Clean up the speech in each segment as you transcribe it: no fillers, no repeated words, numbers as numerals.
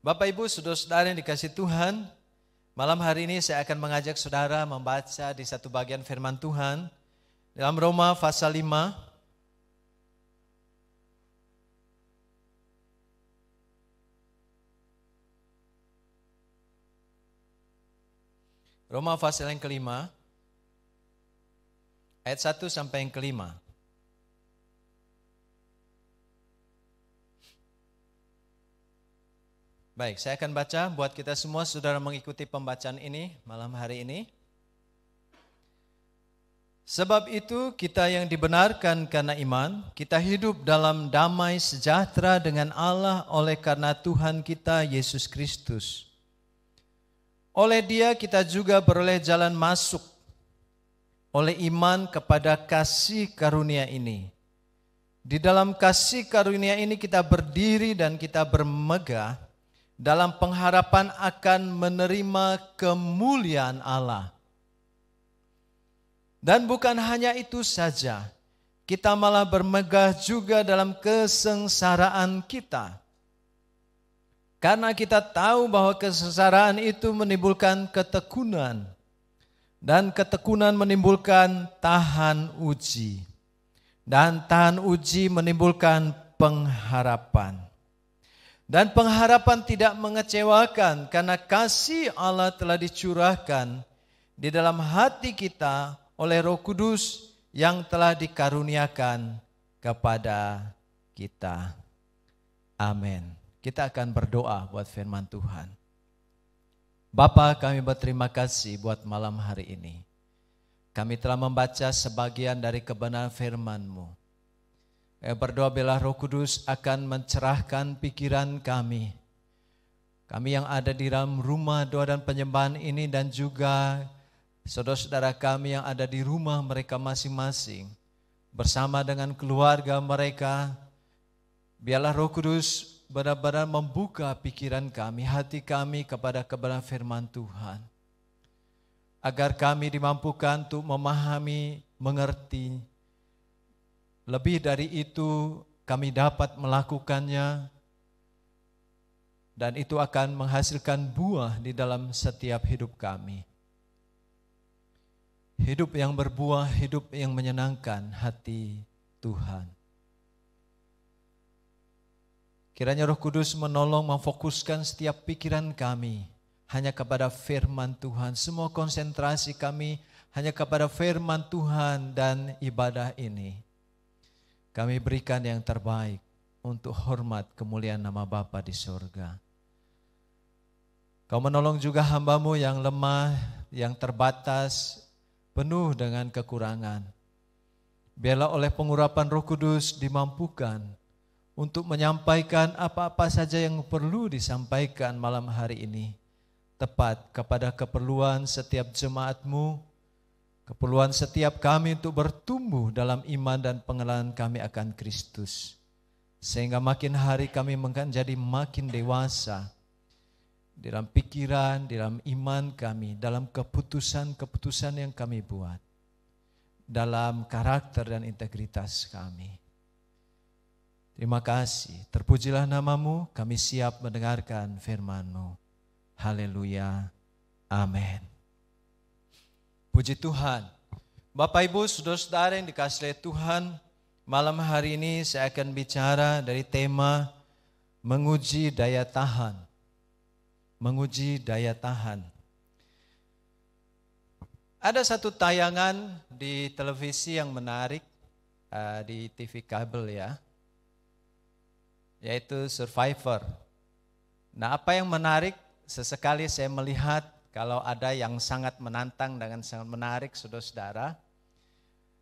Bapak Ibu, saudara-saudara yang dikasihi Tuhan, malam hari ini saya akan mengajak saudara membaca di satu bagian firman Tuhan dalam Roma pasal 5. Roma pasal yang kelima, ayat 1 sampai yang kelima. Baik, saya akan baca buat kita semua, saudara mengikuti pembacaan ini malam hari ini. Sebab itu kita yang dibenarkan karena iman, kita hidup dalam damai sejahtera dengan Allah oleh karena Tuhan kita Yesus Kristus. Oleh Dia kita juga beroleh jalan masuk oleh iman kepada kasih karunia ini. Di dalam kasih karunia ini kita berdiri dan kita bermegah dalam pengharapan akan menerima kemuliaan Allah. Dan bukan hanya itu saja, kita malah bermegah juga dalam kesengsaraan kita. Karena kita tahu bahwa kesengsaraan itu menimbulkan ketekunan, dan ketekunan menimbulkan tahan uji, dan tahan uji menimbulkan pengharapan. Dan pengharapan tidak mengecewakan karena kasih Allah telah dicurahkan di dalam hati kita oleh Roh Kudus yang telah dikaruniakan kepada kita. Amin. Kita akan berdoa buat firman Tuhan. Bapa, kami berterima kasih buat malam hari ini. Kami telah membaca sebagian dari kebenaran firman-Mu. Berdoa biarlah Roh Kudus akan mencerahkan pikiran kami. Kami yang ada di dalam rumah doa dan penyembahan ini dan juga saudara-saudara kami yang ada di rumah mereka masing-masing. Bersama dengan keluarga mereka. Biarlah Roh Kudus benar-benar membuka pikiran kami, hati kami kepada kebenaran firman Tuhan. Agar kami dimampukan untuk memahami, mengerti. Lebih dari itu kami dapat melakukannya dan itu akan menghasilkan buah di dalam setiap hidup kami. Hidup yang berbuah, hidup yang menyenangkan hati Tuhan. Kiranya Roh Kudus menolong memfokuskan setiap pikiran kami hanya kepada firman Tuhan. Semua konsentrasi kami hanya kepada firman Tuhan dan ibadah ini. Kami berikan yang terbaik untuk hormat kemuliaan nama Bapa di surga. Kau menolong juga hamba-Mu yang lemah, yang terbatas, penuh dengan kekurangan. Biarlah oleh pengurapan Roh Kudus dimampukan untuk menyampaikan apa-apa saja yang perlu disampaikan malam hari ini. Tepat kepada keperluan setiap jemaat-Mu, keperluan setiap kami untuk bertumbuh dalam iman dan pengenalan kami akan Kristus. Sehingga makin hari kami menjadi makin dewasa dalam pikiran, dalam iman kami, dalam keputusan-keputusan yang kami buat. Dalam karakter dan integritas kami. Terima kasih, terpujilah nama-Mu, kami siap mendengarkan firman-Mu. Haleluya, amin. Puji Tuhan. Bapak Ibu, saudara-saudara yang dikasihi Tuhan, malam hari ini saya akan bicara dari tema menguji daya tahan. Menguji daya tahan. Ada satu tayangan di televisi yang menarik, di TV kabel ya, yaitu Survivor. Nah, apa yang menarik, sesekali saya melihat kalau ada yang sangat menantang dan sangat menarik saudara-saudara.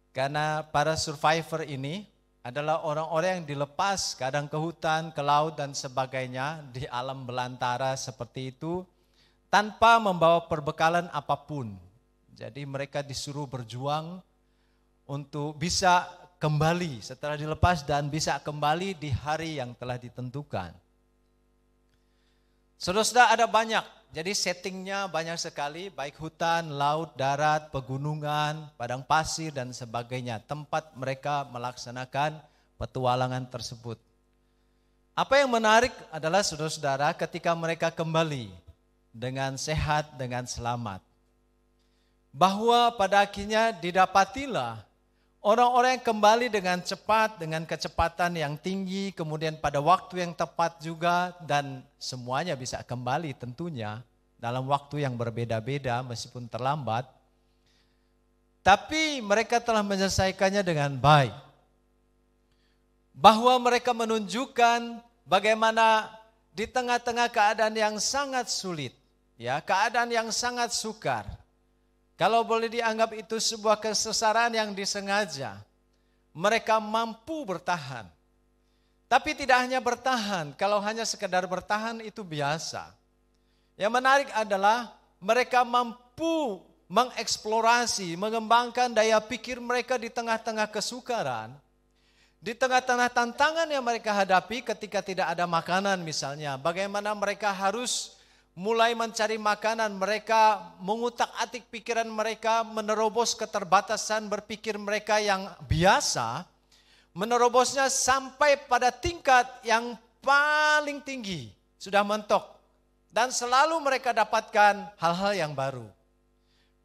Karena para survivor ini adalah orang-orang yang dilepas kadang ke hutan, ke laut dan sebagainya di alam belantara seperti itu tanpa membawa perbekalan apapun. Jadi mereka disuruh berjuang untuk bisa kembali setelah dilepas dan bisa kembali di hari yang telah ditentukan. Saudara-saudara, ada banyak. Jadi settingnya banyak sekali, baik hutan, laut, darat, pegunungan, padang pasir dan sebagainya. Tempat mereka melaksanakan petualangan tersebut. Apa yang menarik adalah saudara-saudara ketika mereka kembali dengan sehat, dengan selamat. Bahwa pada akhirnya didapatilah orang-orang yang kembali dengan cepat, dengan kecepatan yang tinggi, kemudian pada waktu yang tepat juga, dan semuanya bisa kembali tentunya dalam waktu yang berbeda-beda meskipun terlambat. Tapi mereka telah menyelesaikannya dengan baik. Bahwa mereka menunjukkan bagaimana di tengah-tengah keadaan yang sangat sulit, ya, keadaan yang sangat sukar. Kalau boleh dianggap itu sebuah kesesaran yang disengaja, mereka mampu bertahan. Tapi tidak hanya bertahan, kalau hanya sekedar bertahan itu biasa. Yang menarik adalah mereka mampu mengeksplorasi, mengembangkan daya pikir mereka di tengah-tengah kesukaran. Di tengah-tengah tantangan yang mereka hadapi ketika tidak ada makanan misalnya. Bagaimana mereka harus mulai mencari makanan. Mereka mengutak-atik pikiran mereka, menerobos keterbatasan berpikir mereka yang biasa. Menerobosnya sampai pada tingkat yang paling tinggi. Sudah mentok. Dan selalu mereka dapatkan hal-hal yang baru.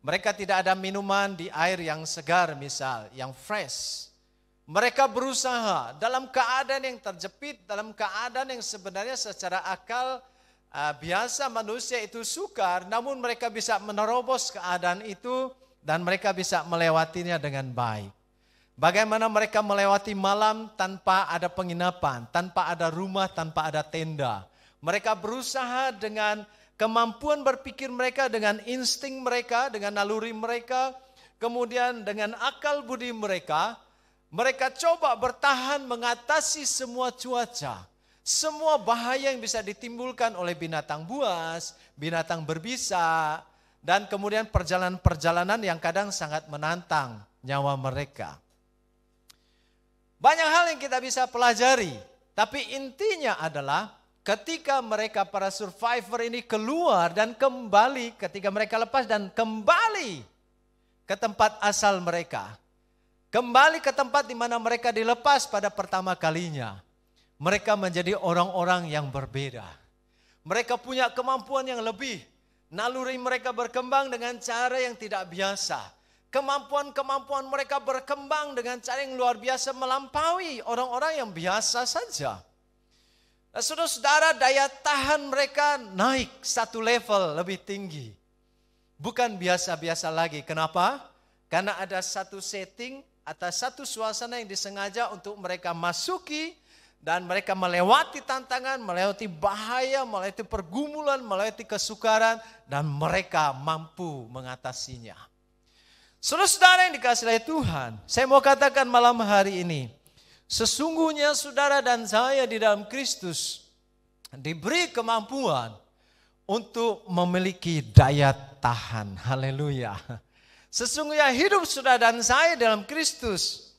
Mereka tidak ada minuman di air yang segar misal, yang fresh. Mereka berusaha dalam keadaan yang terjepit, dalam keadaan yang sebenarnya secara akal biasa manusia itu sukar, namun mereka bisa menerobos keadaan itu dan mereka bisa melewatinya dengan baik. Bagaimana mereka melewati malam tanpa ada penginapan, tanpa ada rumah, tanpa ada tenda. Mereka berusaha dengan kemampuan berpikir mereka, dengan insting mereka, dengan naluri mereka, kemudian dengan akal budi mereka. Mereka coba bertahan mengatasi semua cuaca, semua bahaya yang bisa ditimbulkan oleh binatang buas, binatang berbisa, dan kemudian perjalanan-perjalanan yang kadang sangat menantang nyawa mereka. Banyak hal yang kita bisa pelajari, tapi intinya adalah ketika mereka para survivor ini keluar dan kembali, ketika mereka lepas dan kembali ke tempat asal mereka, kembali ke tempat di mana mereka dilepas pada pertama kalinya. Mereka menjadi orang-orang yang berbeda. Mereka punya kemampuan yang lebih. Naluri mereka berkembang dengan cara yang tidak biasa. Kemampuan-kemampuan mereka berkembang dengan cara yang luar biasa melampaui orang-orang yang biasa saja. Nah, saudara-saudara, daya tahan mereka naik satu level lebih tinggi. Bukan biasa-biasa lagi. Kenapa? Karena ada satu setting, atas satu suasana yang disengaja untuk mereka masuki dan mereka melewati tantangan, melewati bahaya, melewati pergumulan, melewati kesukaran dan mereka mampu mengatasinya. Saudara-saudara yang dikasihi oleh Tuhan, saya mau katakan malam hari ini, sesungguhnya saudara dan saya di dalam Kristus diberi kemampuan untuk memiliki daya tahan. Haleluya. Sesungguhnya hidup saudara dan saya dalam Kristus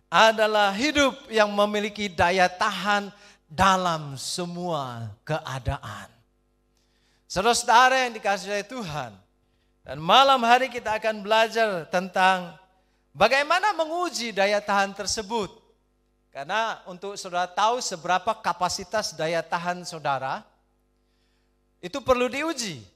adalah hidup yang memiliki daya tahan dalam semua keadaan. Saudara-saudara yang dikasihi oleh Tuhan, dan malam hari kita akan belajar tentang bagaimana menguji daya tahan tersebut. Karena untuk saudara tahu seberapa kapasitas daya tahan saudara, itu perlu diuji.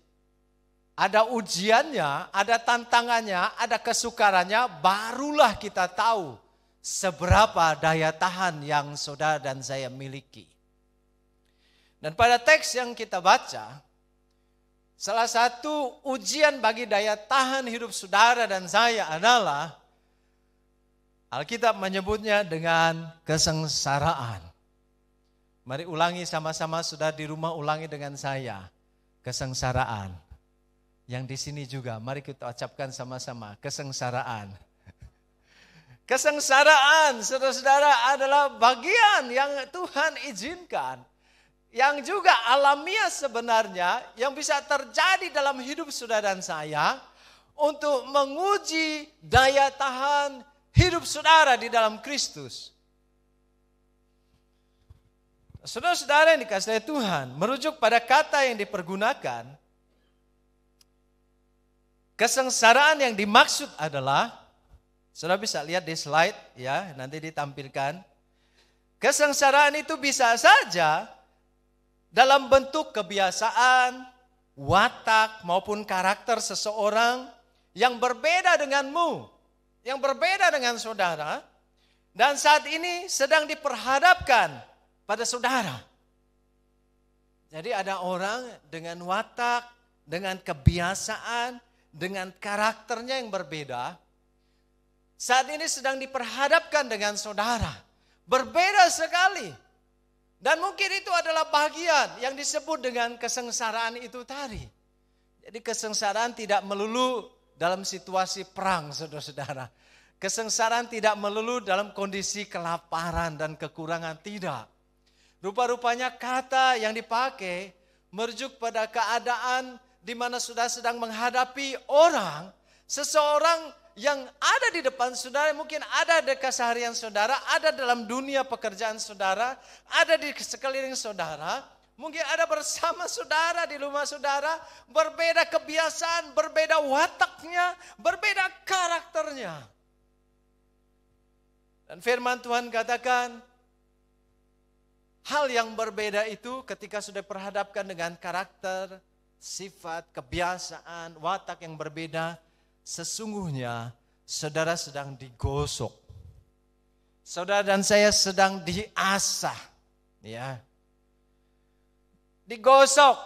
Ada ujiannya, ada tantangannya, ada kesukarannya, barulah kita tahu seberapa daya tahan yang saudara dan saya miliki. Dan pada teks yang kita baca, salah satu ujian bagi daya tahan hidup saudara dan saya adalah Alkitab menyebutnya dengan kesengsaraan. Mari ulangi sama-sama, saudara di rumah ulangi dengan saya. Kesengsaraan. Yang di sini juga, mari kita ucapkan sama-sama, kesengsaraan. Kesengsaraan, saudara-saudara, adalah bagian yang Tuhan izinkan. Yang juga alamiah sebenarnya, yang bisa terjadi dalam hidup saudara dan saya, untuk menguji daya tahan hidup saudara di dalam Kristus. Saudara-saudara yang dikasihi Tuhan, merujuk pada kata yang dipergunakan, kesengsaraan yang dimaksud adalah, saudara bisa lihat di slide ya, nanti ditampilkan. Kesengsaraan itu bisa saja dalam bentuk kebiasaan, watak maupun karakter seseorang yang berbeda denganmu, yang berbeda dengan saudara, dan saat ini sedang diperhadapkan pada saudara. Jadi ada orang dengan watak, dengan kebiasaan, dengan karakternya yang berbeda, saat ini sedang diperhadapkan dengan saudara. Berbeda sekali. Dan mungkin itu adalah bagian yang disebut dengan kesengsaraan itu tadi. Jadi kesengsaraan tidak melulu dalam situasi perang, saudara-saudara. Kesengsaraan tidak melulu dalam kondisi kelaparan dan kekurangan, tidak. Rupa-rupanya kata yang dipakai merujuk pada keadaan di mana saudara sedang menghadapi orang, seseorang yang ada di depan saudara, mungkin ada di keseharian saudara, ada dalam dunia pekerjaan saudara, ada di sekeliling saudara, mungkin ada bersama saudara di rumah saudara, berbeda kebiasaan, berbeda wataknya, berbeda karakternya. Dan firman Tuhan katakan, hal yang berbeda itu ketika sudah diperhadapkan dengan karakter, sifat, kebiasaan, watak yang berbeda, sesungguhnya saudara sedang digosok. Saudara dan saya sedang diasah, ya. Digosok,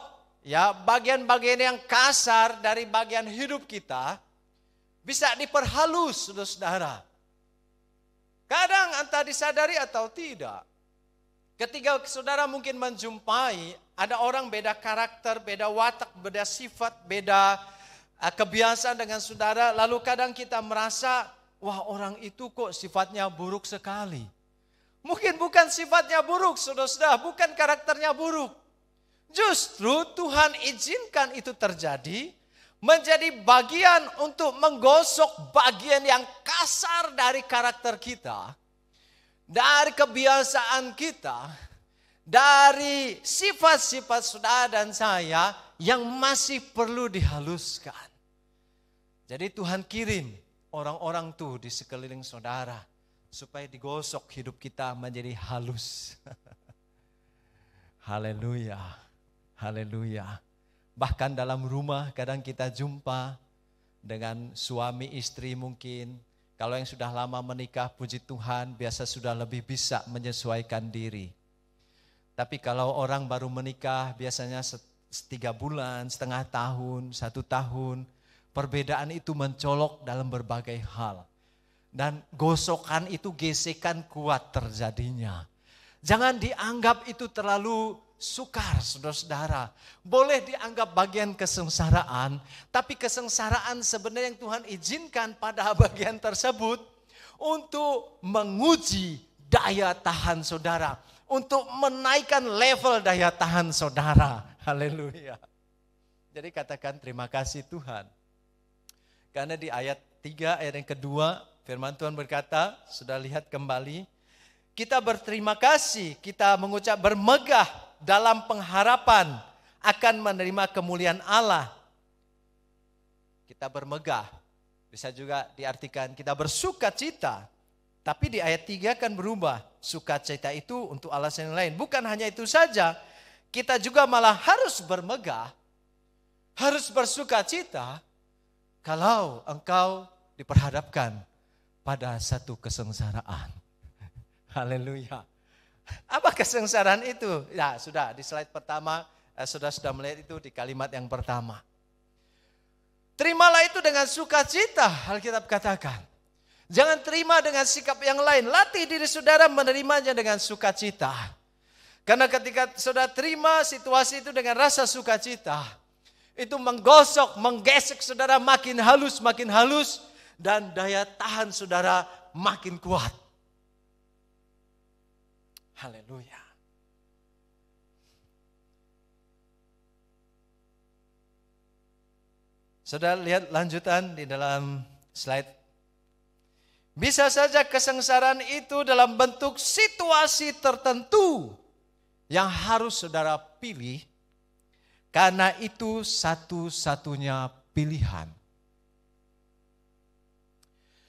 ya, bagian-bagian yang kasar dari bagian hidup kita bisa diperhalus, saudara-saudara. Kadang entah disadari atau tidak. Ketika saudara mungkin menjumpai ada orang beda karakter, beda watak, beda sifat, beda kebiasaan dengan saudara, lalu kadang kita merasa, wah orang itu kok sifatnya buruk sekali. Mungkin bukan sifatnya buruk, saudara-saudara, bukan karakternya buruk. Justru Tuhan izinkan itu terjadi, menjadi bagian untuk menggosok bagian yang kasar dari karakter kita, dari kebiasaan kita, dari sifat-sifat saudara dan saya yang masih perlu dihaluskan. Jadi Tuhan kirim orang-orang tuh di sekeliling saudara supaya digosok hidup kita menjadi halus. Haleluya, haleluya. Bahkan dalam rumah kadang kita jumpa dengan suami istri mungkin. Kalau yang sudah lama menikah, puji Tuhan, biasa sudah lebih bisa menyesuaikan diri. Tapi kalau orang baru menikah, biasanya 3 bulan, setengah tahun, 1 tahun, perbedaan itu mencolok dalam berbagai hal. Dan gosokan itu, gesekan kuat terjadinya. Jangan dianggap itu terlalu sukar, saudara-saudara. Boleh dianggap bagian kesengsaraan, tapi kesengsaraan sebenarnya yang Tuhan izinkan pada bagian tersebut untuk menguji daya tahan saudara, untuk menaikkan level daya tahan saudara. Haleluya. Jadi katakan terima kasih Tuhan. Karena di ayat 3, ayat yang kedua, firman Tuhan berkata, sudah lihat kembali, kita berterima kasih, kita mengucap bermegah dalam pengharapan akan menerima kemuliaan Allah. Kita bermegah, bisa juga diartikan kita bersuka cita. Tapi di ayat 3 kan berubah, sukacita itu untuk alasan yang lain. Bukan hanya itu saja, kita juga malah harus bermegah, harus bersuka cita, kalau engkau diperhadapkan pada satu kesengsaraan. Haleluya. Apa kesengsaraan itu? Ya sudah di slide pertama, sudah melihat itu di kalimat yang pertama. Terimalah itu dengan sukacita, Alkitab katakan. Jangan terima dengan sikap yang lain. Latih diri saudara menerimanya dengan sukacita. Karena ketika saudara terima situasi itu dengan rasa sukacita, itu menggosok, menggesek saudara makin halus, dan daya tahan saudara makin kuat. Haleluya. Saudara lihat lanjutan di dalam slide. Bisa saja kesengsaraan itu dalam bentuk situasi tertentu yang harus saudara pilih. Karena itu satu-satunya pilihan.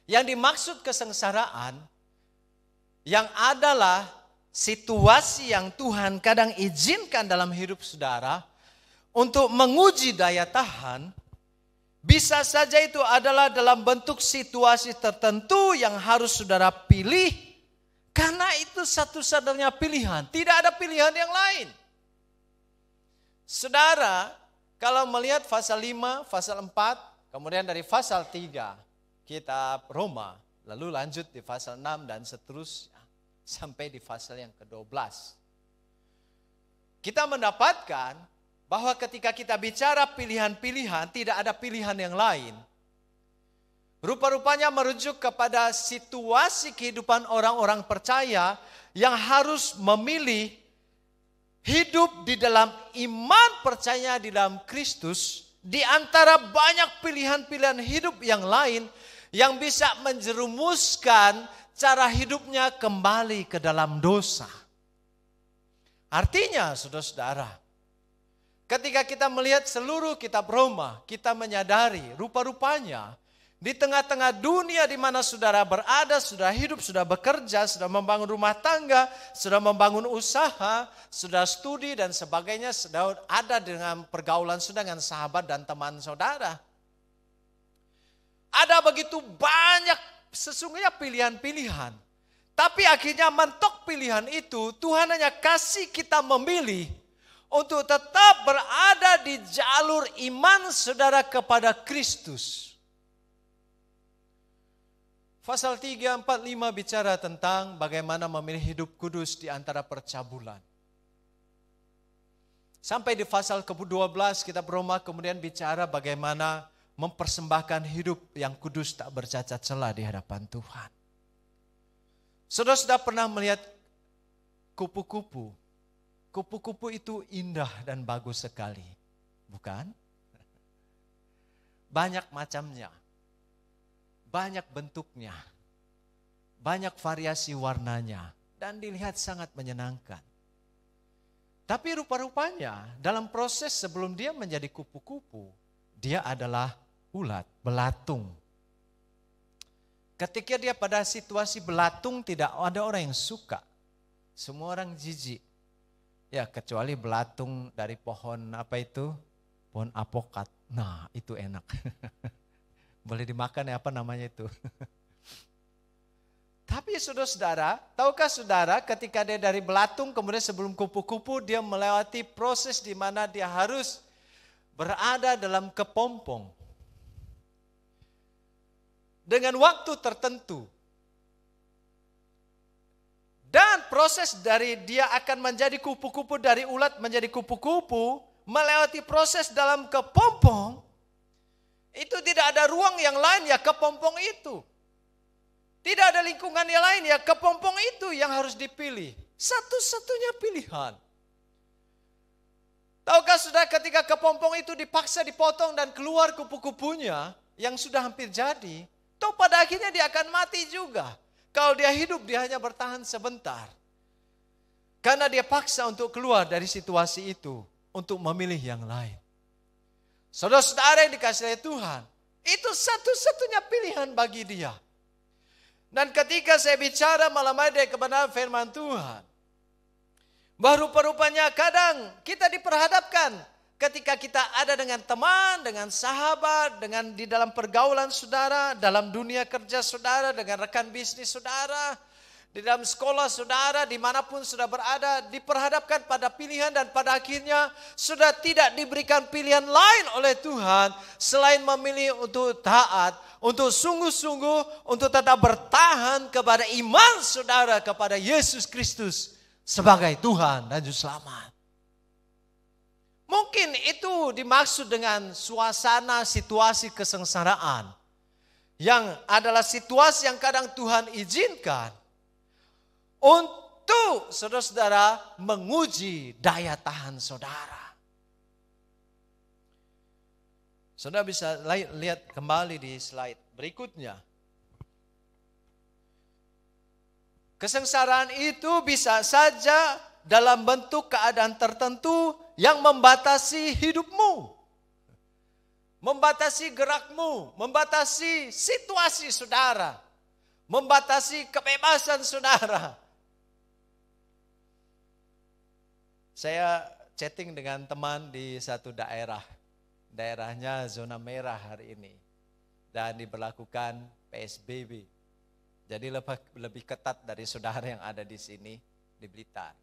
Yang dimaksud kesengsaraan yang adalah situasi yang Tuhan kadang izinkan dalam hidup saudara untuk menguji daya tahan, bisa saja itu adalah dalam bentuk situasi tertentu yang harus saudara pilih, karena itu satu-satunya pilihan, tidak ada pilihan yang lain. Saudara, kalau melihat pasal 5, pasal 4, kemudian dari pasal 3, kitab Roma, lalu lanjut di pasal 6 dan seterusnya, sampai di pasal yang ke-12. Kita mendapatkan bahwa ketika kita bicara pilihan-pilihan, tidak ada pilihan yang lain. Rupa-rupanya merujuk kepada situasi kehidupan orang-orang percaya yang harus memilih hidup di dalam iman percaya di dalam Kristus, di antara banyak pilihan-pilihan hidup yang lain yang bisa menjerumuskan cara hidupnya kembali ke dalam dosa. Artinya, saudara-saudara, ketika kita melihat seluruh kitab Roma, kita menyadari rupa-rupanya di tengah-tengah dunia di mana saudara berada, sudah hidup, sudah bekerja, sudah membangun rumah tangga, sudah membangun usaha, sudah studi dan sebagainya, sudah ada dengan pergaulan sudah dengan sahabat dan teman saudara. Ada begitu banyak sesungguhnya pilihan-pilihan. Tapi akhirnya mentok pilihan itu, Tuhan hanya kasih kita memilih untuk tetap berada di jalur iman saudara kepada Kristus. Pasal 3, 4, 5 bicara tentang bagaimana memilih hidup kudus di antara percabulan. Sampai di pasal ke-12 kitab Roma kemudian bicara bagaimana mempersembahkan hidup yang kudus tak bercacat celah di hadapan Tuhan. Saudara sudah pernah melihat kupu-kupu? Kupu-kupu itu indah dan bagus sekali, bukan? Banyak macamnya, banyak bentuknya, banyak variasi warnanya, dan dilihat sangat menyenangkan. Tapi rupa-rupanya dalam proses sebelum dia menjadi kupu-kupu, dia adalah ulat, belatung. Ketika dia pada situasi belatung tidak ada orang yang suka. Semua orang jijik. Ya kecuali belatung dari pohon apa itu? Pohon apokat. Nah itu enak. Boleh dimakan ya apa namanya itu. Tapi saudara-saudara, tahukah saudara ketika dia dari belatung kemudian sebelum kupu-kupu dia melewati proses di mana dia harus berada dalam kepompong. Dengan waktu tertentu. Dan proses dari dia akan menjadi kupu-kupu, dari ulat menjadi kupu-kupu, melewati proses dalam kepompong, itu tidak ada ruang yang lain ya kepompong itu. Tidak ada lingkungan yang lain ya kepompong itu yang harus dipilih. Satu-satunya pilihan. Tahukah sudah ketika kepompong itu dipaksa dipotong dan keluar kupu-kupunya yang sudah hampir jadi, toh pada akhirnya dia akan mati juga. Kalau dia hidup dia hanya bertahan sebentar. Karena dia paksa untuk keluar dari situasi itu untuk memilih yang lain. Saudara-saudara yang dikasihi oleh Tuhan, itu satu-satunya pilihan bagi dia. Dan ketika saya bicara malam hari kebenaran firman Tuhan, bahwa rupa-rupanya kadang kita diperhadapkan ketika kita ada dengan teman, dengan sahabat, dengan di dalam pergaulan saudara, dalam dunia kerja saudara, dengan rekan bisnis saudara, di dalam sekolah saudara, dimanapun sudah berada, diperhadapkan pada pilihan dan pada akhirnya sudah tidak diberikan pilihan lain oleh Tuhan selain memilih untuk taat, untuk sungguh-sungguh, untuk tetap bertahan kepada iman saudara kepada Yesus Kristus sebagai Tuhan dan Juru Selamat. Mungkin itu dimaksud dengan suasana situasi kesengsaraan yang adalah situasi yang kadang Tuhan izinkan untuk saudara-saudara menguji daya tahan saudara. Saudara bisa lihat kembali di slide berikutnya. Kesengsaraan itu bisa saja dalam bentuk keadaan tertentu yang membatasi hidupmu. Membatasi gerakmu, membatasi situasi saudara, membatasi kebebasan saudara. Saya chatting dengan teman di satu daerah. Daerahnya zona merah hari ini. Dan diberlakukan PSBB. Jadi lebih ketat dari saudara yang ada di sini, di Blitar.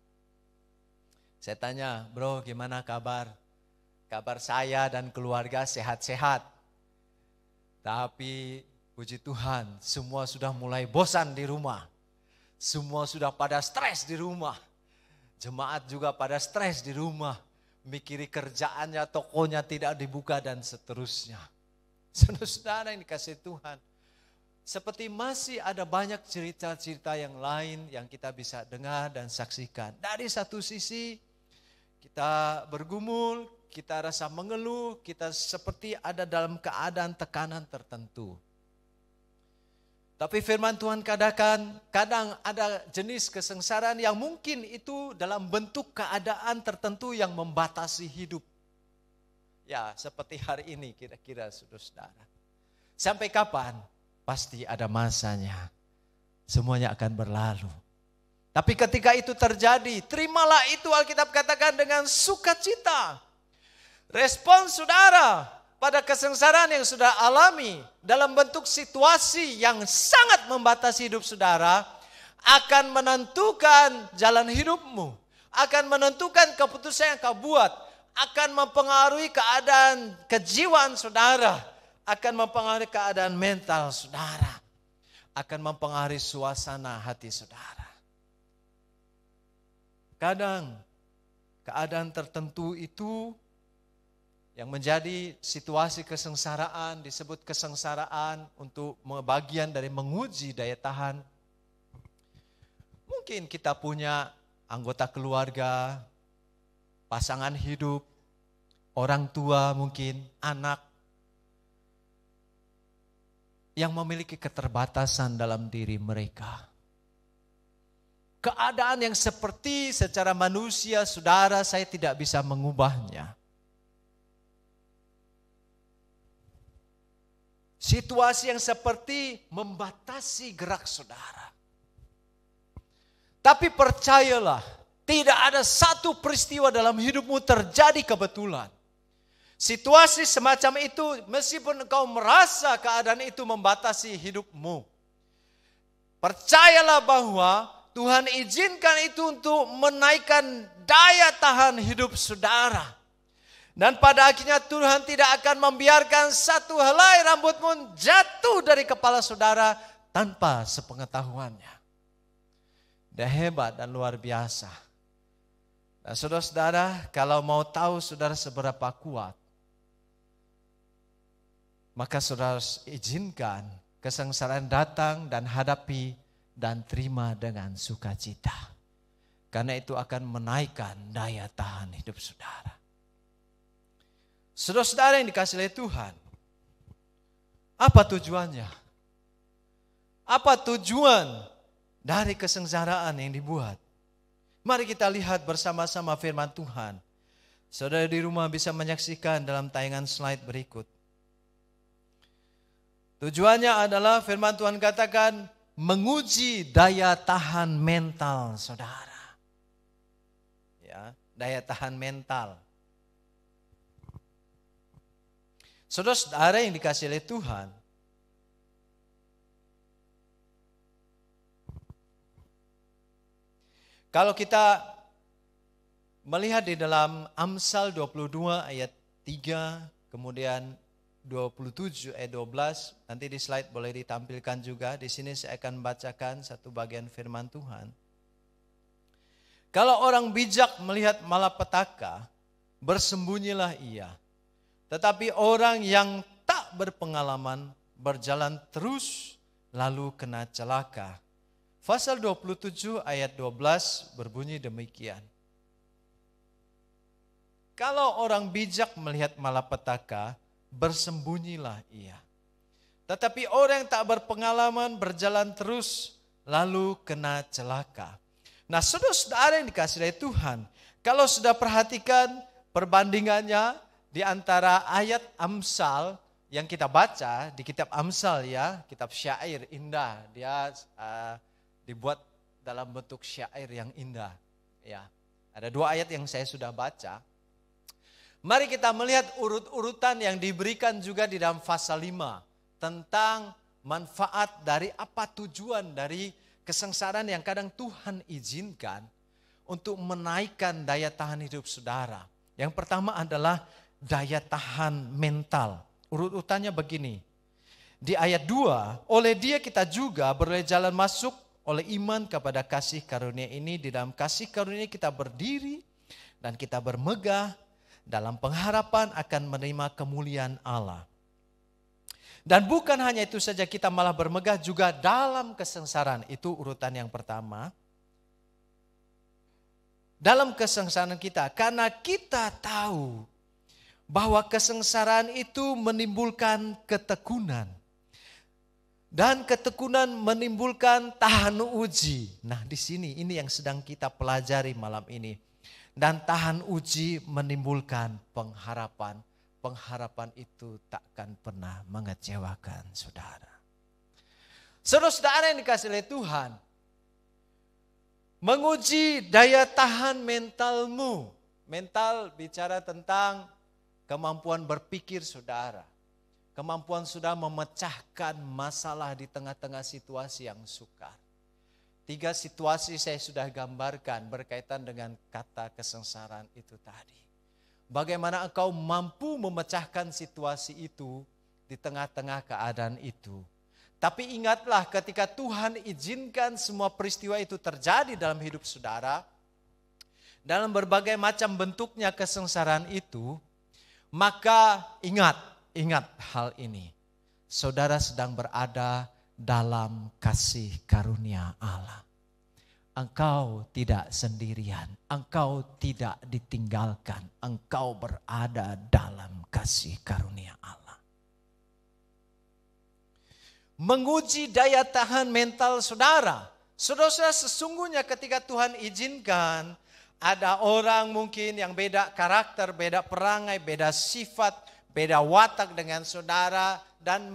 Saya tanya, bro gimana kabar? Kabar saya dan keluarga sehat-sehat. Tapi puji Tuhan, semua sudah mulai bosan di rumah. Semua sudah pada stres di rumah. Jemaat juga pada stres di rumah. Mikiri kerjaannya, tokonya tidak dibuka dan seterusnya. Saudara-saudara yang dikasihi Tuhan. Seperti masih ada banyak cerita-cerita yang lain yang kita bisa dengar dan saksikan. Dari satu sisi kita bergumul, kita rasa mengeluh, kita seperti ada dalam keadaan tekanan tertentu. Tapi firman Tuhan katakan, kadang ada jenis kesengsaraan yang mungkin itu dalam bentuk keadaan tertentu yang membatasi hidup. Ya, seperti hari ini kira-kira saudara-saudara. Sampai kapan? Pasti ada masanya. Semuanya akan berlalu. Tapi ketika itu terjadi, terimalah itu Alkitab katakan dengan sukacita. Respon saudara pada kesengsaraan yang sudah alami dalam bentuk situasi yang sangat membatasi hidup saudara akan menentukan jalan hidupmu, akan menentukan keputusan yang kau buat, akan mempengaruhi keadaan kejiwaan saudara, akan mempengaruhi keadaan mental saudara, akan mempengaruhi suasana hati saudara. Kadang keadaan tertentu itu yang menjadi situasi kesengsaraan, disebut kesengsaraan untuk bagian dari menguji daya tahan. Mungkin kita punya anggota keluarga, pasangan hidup, orang tua mungkin, anak, yang memiliki keterbatasan dalam diri mereka. Keadaan yang seperti secara manusia, saudara, saya tidak bisa mengubahnya. Situasi yang seperti membatasi gerak saudara. Tapi percayalah, tidak ada satu peristiwa dalam hidupmu terjadi kebetulan. Situasi semacam itu, meskipun engkau merasa keadaan itu membatasi hidupmu, percayalah bahwa Tuhan izinkan itu untuk menaikkan daya tahan hidup saudara. Dan pada akhirnya Tuhan tidak akan membiarkan satu helai rambut pun jatuh dari kepala saudara tanpa sepengetahuannya. Dia hebat dan luar biasa. Dan saudara-saudara, kalau mau tahu saudara seberapa kuat, maka saudara izinkan kesengsaraan datang dan hadapi dan terima dengan sukacita. Karena itu akan menaikkan daya tahan hidup saudara. Saudara-saudara yang dikasihi oleh Tuhan, apa tujuannya? Apa tujuan dari kesengsaraan yang dibuat? Mari kita lihat bersama-sama firman Tuhan. Saudara di rumah bisa menyaksikan dalam tayangan slide berikut. Tujuannya adalah firman Tuhan katakan menguji daya tahan mental saudara. Ya, daya tahan mental. Saudara-saudara yang dikasihi oleh Tuhan, kalau kita melihat di dalam Amsal 22 ayat 3, kemudian 27 ayat 12, nanti di slide boleh ditampilkan juga. Di sini saya akan bacakan satu bagian firman Tuhan. Kalau orang bijak melihat malapetaka, bersembunyilah ia. Tetapi orang yang tak berpengalaman berjalan terus lalu kena celaka. Pasal 27 ayat 12 berbunyi demikian. Kalau orang bijak melihat malapetaka, bersembunyilah ia. Tetapi orang yang tak berpengalaman berjalan terus lalu kena celaka. Nah, saudara-saudara yang dikasihi oleh Tuhan, kalau sudah perhatikan perbandingannya di antara ayat Amsal yang kita baca di kitab Amsal, ya, kitab syair indah, dia dibuat dalam bentuk syair yang indah, ya. Ada 2 ayat yang saya sudah baca. Mari kita melihat urut-urutan yang diberikan juga di dalam pasal 5. Tentang manfaat dari apa tujuan dari kesengsaraan yang kadang Tuhan izinkan untuk menaikkan daya tahan hidup saudara. Yang pertama adalah daya tahan mental. Urut-urutannya begini. Di ayat 2, oleh Dia kita juga beroleh jalan masuk oleh iman kepada kasih karunia ini. Di dalam kasih karunia kita berdiri dan kita bermegah dalam pengharapan akan menerima kemuliaan Allah. Dan bukan hanya itu saja, kita malah bermegah juga dalam kesengsaraan. Itu urutan yang pertama. Dalam kesengsaraan kita, karena kita tahu bahwa kesengsaraan itu menimbulkan ketekunan. Dan ketekunan menimbulkan tahan uji. Nah, di sini ini yang sedang kita pelajari malam ini. Dan tahan uji menimbulkan pengharapan. Pengharapan itu takkan pernah mengecewakan saudara. Saudara-saudara yang dikasihi oleh Tuhan, menguji daya tahan mentalmu. Mental bicara tentang kemampuan berpikir saudara. Kemampuan sudah memecahkan masalah di tengah-tengah situasi yang sukar. 3 situasi saya sudah gambarkan berkaitan dengan kata kesengsaraan itu tadi. Bagaimana engkau mampu memecahkan situasi itu di tengah-tengah keadaan itu. Tapi ingatlah ketika Tuhan izinkan semua peristiwa itu terjadi dalam hidup saudara, dalam berbagai macam bentuknya kesengsaraan itu, maka ingat hal ini. Saudara sedang berada dalam kasih karunia Allah. Engkau tidak sendirian, engkau tidak ditinggalkan, engkau berada dalam kasih karunia Allah. Menguji daya tahan mental saudara. Saudara, sesungguhnya ketika Tuhan izinkan ada orang mungkin yang beda karakter, beda perangai, beda sifat, beda watak dengan saudara dan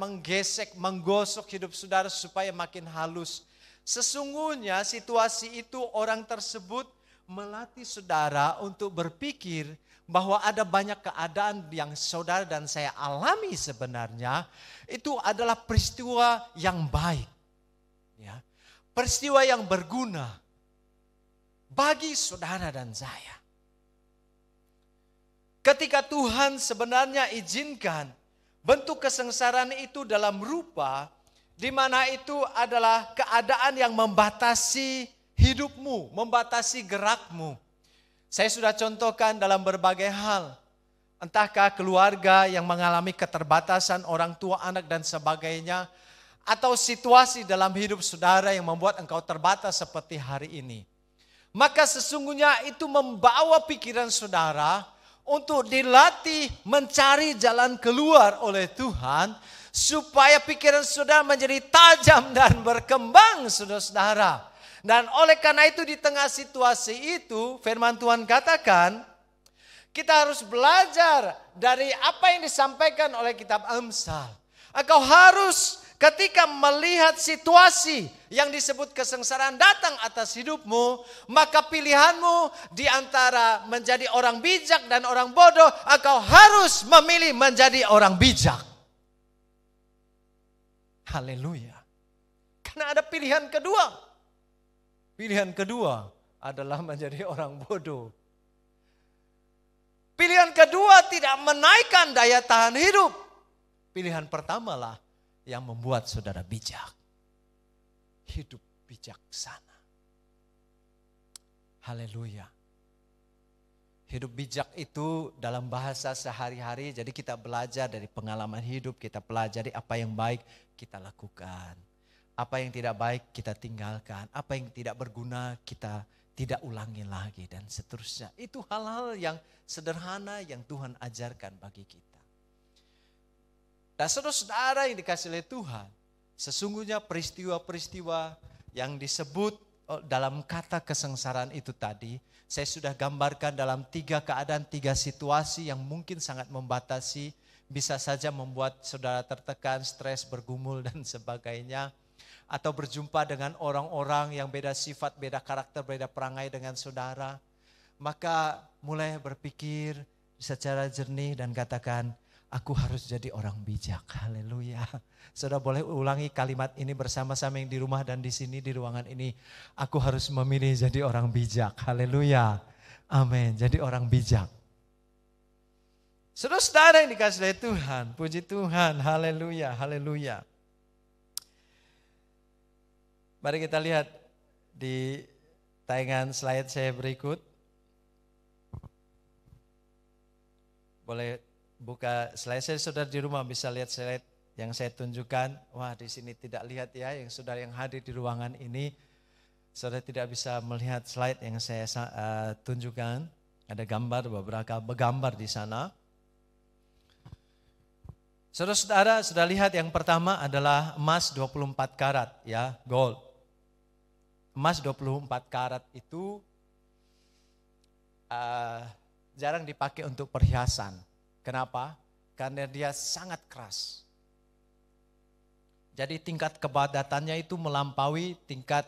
menggosok hidup saudara supaya makin halus. Sesungguhnya situasi itu orang tersebut melatih saudara untuk berpikir bahwa ada banyak keadaan yang saudara dan saya alami sebenarnya itu adalah peristiwa yang baik. Ya, peristiwa yang berguna bagi saudara dan saya. Ketika Tuhan sebenarnya izinkan bentuk kesengsaraan itu dalam rupa di mana itu adalah keadaan yang membatasi hidupmu, membatasi gerakmu. Saya sudah contohkan dalam berbagai hal. Entahkah keluarga yang mengalami keterbatasan orang tua, anak dan sebagainya. Atau situasi dalam hidup saudara yang membuat engkau terbatas seperti hari ini. Maka sesungguhnya itu membawa pikiran saudara untuk dilatih mencari jalan keluar oleh Tuhan, supaya pikiran saudara menjadi tajam dan berkembang, saudara-saudara. Dan oleh karena itu di tengah situasi itu, firman Tuhan katakan, kita harus belajar dari apa yang disampaikan oleh kitab Amsal. Engkau harus ketika melihat situasi yang disebut kesengsaraan datang atas hidupmu, maka pilihanmu di antara menjadi orang bijak dan orang bodoh, engkau harus memilih menjadi orang bijak. Haleluya. Karena ada pilihan kedua. Pilihan kedua adalah menjadi orang bodoh. Pilihan kedua tidak menaikkan daya tahan hidup. Pilihan pertamalah yang membuat saudara bijak. Hidup bijaksana. Haleluya. Hidup bijak itu dalam bahasa sehari-hari, jadi kita belajar dari pengalaman hidup, kita pelajari apa yang baik kita lakukan. Apa yang tidak baik kita tinggalkan, apa yang tidak berguna kita tidak ulangi lagi dan seterusnya. Itu hal-hal yang sederhana yang Tuhan ajarkan bagi kita. Dan saudara-saudara yang dikasihi oleh Tuhan, sesungguhnya peristiwa-peristiwa yang disebut dalam kata kesengsaraan itu tadi, saya sudah gambarkan dalam 3 keadaan, 3 situasi yang mungkin sangat membatasi, bisa saja membuat saudara tertekan, stres, bergumul dan sebagainya. Atau berjumpa dengan orang-orang yang beda sifat, beda karakter, beda perangai dengan saudara. maka mulai berpikir secara jernih dan katakan, aku harus jadi orang bijak. Haleluya. Saudara boleh ulangi kalimat ini bersama-sama yang di rumah dan di sini di ruangan ini. Aku harus memilih jadi orang bijak. Haleluya. Amin. Jadi orang bijak. Saudara-saudara yang dikasihi oleh Tuhan, puji Tuhan, haleluya, haleluya. Mari kita lihat di tayangan slide saya berikut. Boleh buka slide saya, saudara di rumah bisa lihat slide yang saya tunjukkan. Wah, di sini tidak lihat ya, yang saudara yang hadir di ruangan ini, saudara tidak bisa melihat slide yang saya tunjukkan. Ada gambar, beberapa gambar di sana. Saudara-saudara sudah lihat yang pertama adalah emas 24 karat ya, gold. Emas 24 karat itu jarang dipakai untuk perhiasan. Kenapa? Karena dia sangat keras. Jadi tingkat kepadatannya itu melampaui tingkat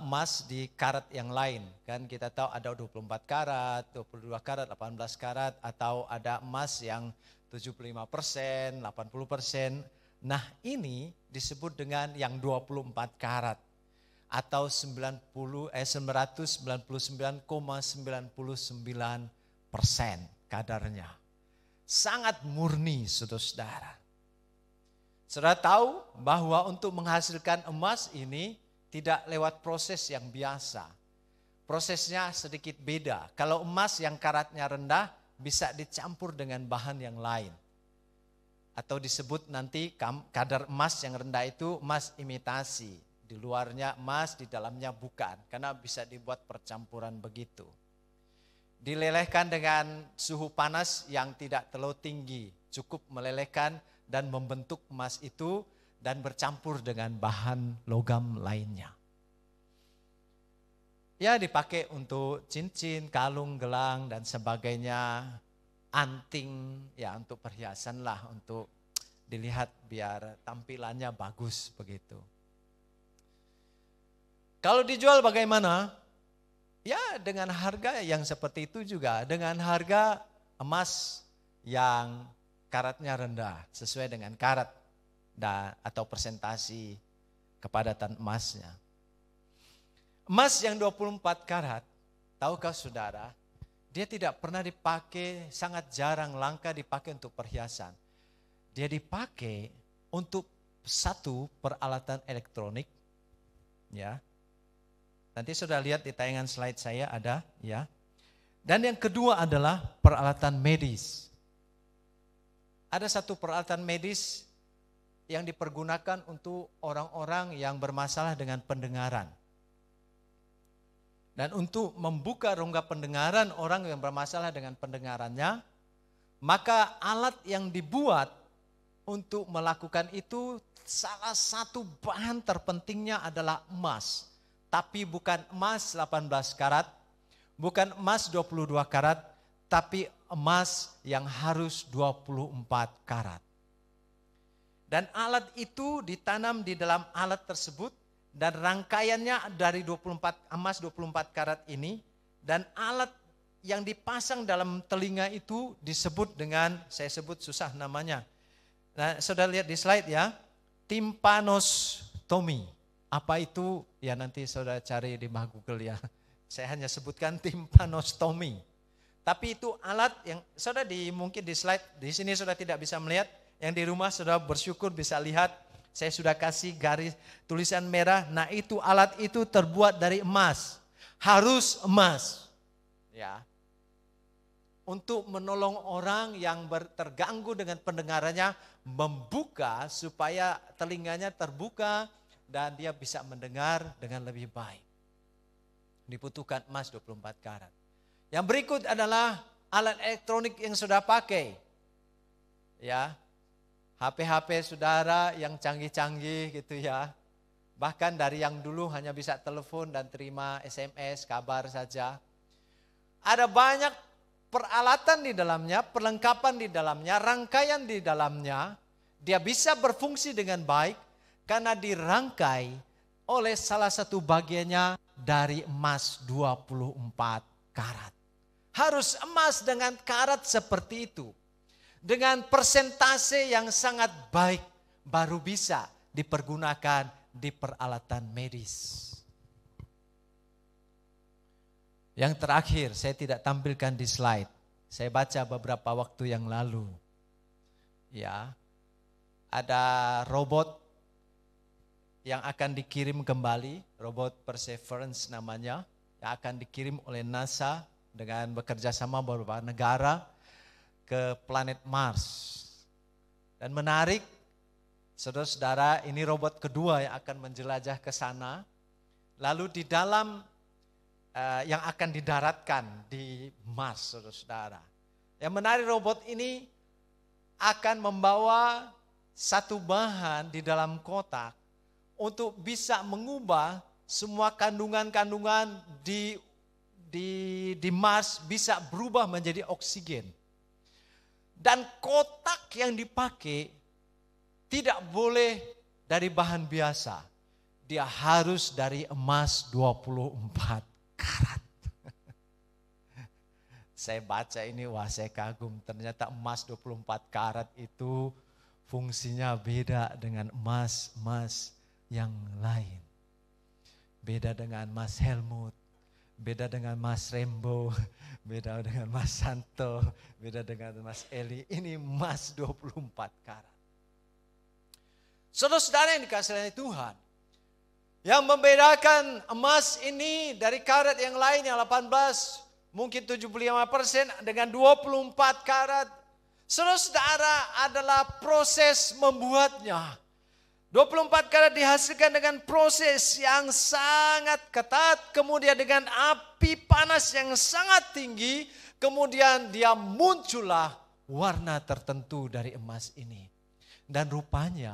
emas di karat yang lain. Kan kita tahu ada 24 karat, 22 karat, 18 karat, atau ada emas yang 75%, 80%. Nah ini disebut dengan yang 24 karat atau 999,99% kadarnya. Sangat murni, saudara-saudara. Saudara tahu bahwa untuk menghasilkan emas ini tidak lewat proses yang biasa. Prosesnya sedikit beda. Kalau emas yang karatnya rendah bisa dicampur dengan bahan yang lain. Atau disebut nanti kadar emas yang rendah itu emas imitasi. Di luarnya emas, di dalamnya bukan. Karena bisa dibuat percampuran begitu. Dilelehkan dengan suhu panas yang tidak terlalu tinggi. Cukup melelehkan dan membentuk emas itu dan bercampur dengan bahan logam lainnya. Ya dipakai untuk cincin, kalung, gelang dan sebagainya, anting ya untuk perhiasan lah, untuk dilihat biar tampilannya bagus begitu. Kalau dijual bagaimana? Ya dengan harga yang seperti itu juga, dengan harga emas yang karatnya rendah sesuai dengan karat atau persentasi kepadatan emasnya. Emas yang 24 karat, tahukah saudara, dia tidak pernah dipakai, sangat jarang, langka dipakai untuk perhiasan. Dia dipakai untuk satu peralatan elektronik, ya. Nanti sudah lihat di tayangan slide saya ada, ya. Dan yang kedua adalah peralatan medis. Ada satu peralatan medis yang dipergunakan untuk orang-orang yang bermasalah dengan pendengaran. Dan untuk membuka rongga pendengaran orang yang bermasalah dengan pendengarannya, maka alat yang dibuat untuk melakukan itu salah satu bahan terpentingnya adalah emas. Tapi bukan emas 18 karat, bukan emas 22 karat, tapi emas yang harus 24 karat. Dan alat itu ditanam di dalam alat tersebut. Dan rangkaiannya dari emas 24 karat ini, dan alat yang dipasang dalam telinga itu disebut dengan, saya sebut susah namanya. Nah, saudara lihat di slide ya, tympanostomy. Apa itu? Ya nanti saudara cari di Google ya. Saya hanya sebutkan tympanostomy. Tapi itu alat yang saudara mungkin di slide di sini saudara tidak bisa melihat, yang di rumah saudara bersyukur bisa lihat. Saya sudah kasih garis tulisan merah. Nah itu alat itu terbuat dari emas. Harus emas. Ya. Untuk menolong orang yang terganggu dengan pendengarannya, membuka supaya telinganya terbuka dan dia bisa mendengar dengan lebih baik. Dibutuhkan emas 24 karat. Yang berikut adalah alat elektronik yang sudah pakai. Ya. HP-HP saudara yang canggih-canggih gitu ya. Bahkan dari yang dulu hanya bisa telepon dan terima SMS, kabar saja. Ada banyak peralatan di dalamnya, perlengkapan di dalamnya, rangkaian di dalamnya. Dia bisa berfungsi dengan baik karena dirangkai oleh salah satu bagiannya dari emas 24 karat. Harus emas dengan karat seperti itu. Dengan persentase yang sangat baik baru bisa dipergunakan di peralatan medis. Yang terakhir, saya tidak tampilkan di slide. Saya baca beberapa waktu yang lalu. Ya, ada robot yang akan dikirim kembali, robot Perseverance namanya, yang akan dikirim oleh NASA dengan bekerja sama beberapa negara ke planet Mars. Dan menarik, saudara-saudara, ini robot kedua yang akan menjelajah ke sana. Lalu di dalam yang akan didaratkan di Mars, saudara-saudara. Yang menarik, robot ini akan membawa satu bahan di dalam kotak untuk bisa mengubah semua kandungan-kandungan di Mars bisa berubah menjadi oksigen. Dan kotak yang dipakai tidak boleh dari bahan biasa. Dia harus dari emas 24 karat. Saya baca ini, wah saya kagum. Ternyata emas 24 karat itu fungsinya beda dengan emas yang lain. Beda dengan emas Helmut, beda dengan emas Rembo, beda dengan emas Santo, beda dengan emas Eli. Ini emas 24 karat. Saudara-saudara yang dikasihi oleh Tuhan, yang membedakan emas ini dari karat yang lain yang 18, mungkin 75% dengan 24 karat. Saudara-saudara adalah proses membuatnya. 24 karat dihasilkan dengan proses yang sangat ketat, kemudian dengan api panas yang sangat tinggi, kemudian dia muncullah warna tertentu dari emas ini. Dan rupanya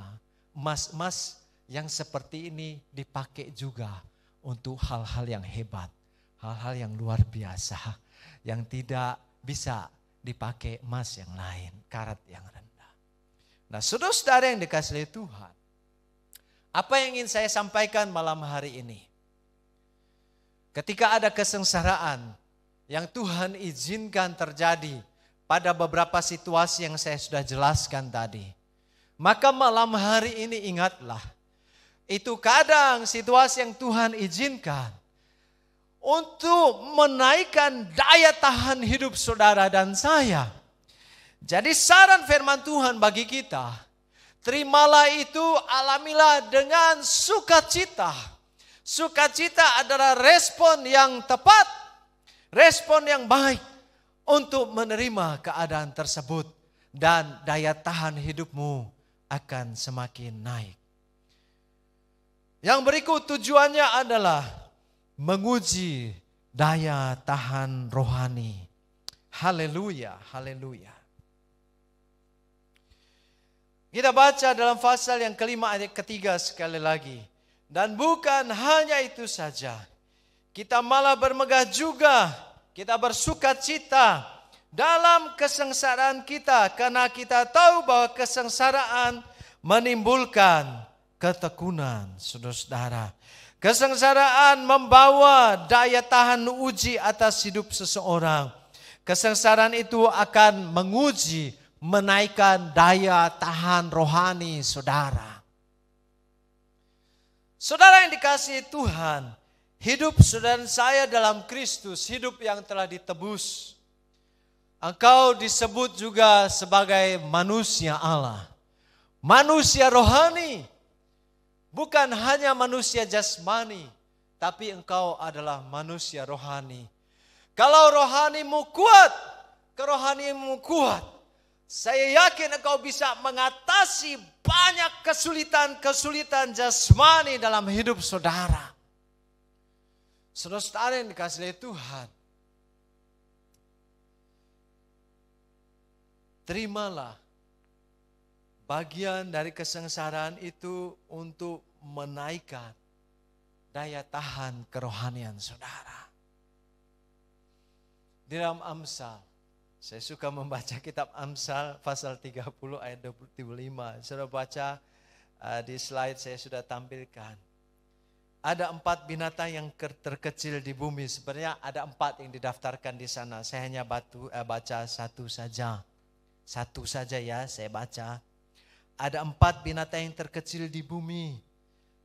emas-emas yang seperti ini dipakai juga untuk hal-hal yang hebat, hal-hal yang luar biasa, yang tidak bisa dipakai emas yang lain, karat yang rendah. Nah, saudara-saudara yang dikasihi Tuhan, apa yang ingin saya sampaikan malam hari ini? Ketika ada kesengsaraan yang Tuhan izinkan terjadi pada beberapa situasi yang saya sudah jelaskan tadi, maka malam hari ini ingatlah, itu kadang situasi yang Tuhan izinkan untuk menaikkan daya tahan hidup saudara dan saya. Jadi saran firman Tuhan bagi kita, terimalah itu, alamilah dengan sukacita. Sukacita adalah respon yang tepat, respon yang baik untuk menerima keadaan tersebut. Dan daya tahan hidupmu akan semakin naik. Yang berikut tujuannya adalah menguji daya tahan rohani. Haleluya, haleluya. Kita baca dalam pasal yang kelima ayat ketiga sekali lagi. Dan bukan hanya itu saja, kita malah bermegah juga, kita bersuka cita dalam kesengsaraan kita, karena kita tahu bahwa kesengsaraan menimbulkan ketekunan, saudara-saudara. Kesengsaraan membawa daya tahan uji atas hidup seseorang. Kesengsaraan itu akan menguji, menaikkan daya tahan rohani saudara. Saudara yang dikasihi Tuhan, hidup saudara saya dalam Kristus, hidup yang telah ditebus. Engkau disebut juga sebagai manusia Allah. Manusia rohani. Bukan hanya manusia jasmani, tapi engkau adalah manusia rohani. Kalau rohanimu kuat, kerohanianmu kuat, saya yakin engkau bisa mengatasi banyak kesulitan-kesulitan jasmani dalam hidup saudara. Saudara-saudara yang dikasihi Tuhan, terimalah bagian dari kesengsaraan itu untuk menaikkan daya tahan kerohanian saudara. Di dalam Amsal, saya suka membaca kitab Amsal pasal 30 ayat 25. Saudara baca di slide saya sudah tampilkan. Ada 4 binatang yang terkecil di bumi. Sebenarnya ada 4 yang didaftarkan di sana. Saya hanya baca satu saja. Satu saja ya saya baca. Ada 4 binatang yang terkecil di bumi.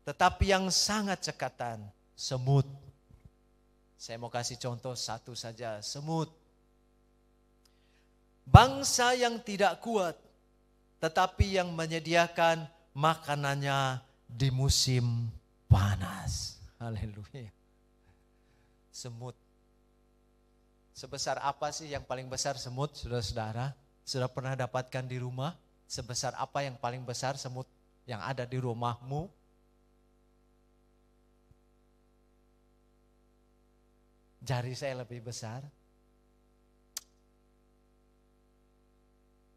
Tetapi yang sangat cekatan, semut. Saya mau kasih contoh satu saja, semut. Bangsa yang tidak kuat, tetapi yang menyediakan makanannya di musim panas. Haleluya. Semut. Sebesar apa sih yang paling besar semut, saudara-saudara? Sudah pernah dapatkan di rumah? Sebesar apa yang paling besar semut yang ada di rumahmu? Jari saya lebih besar.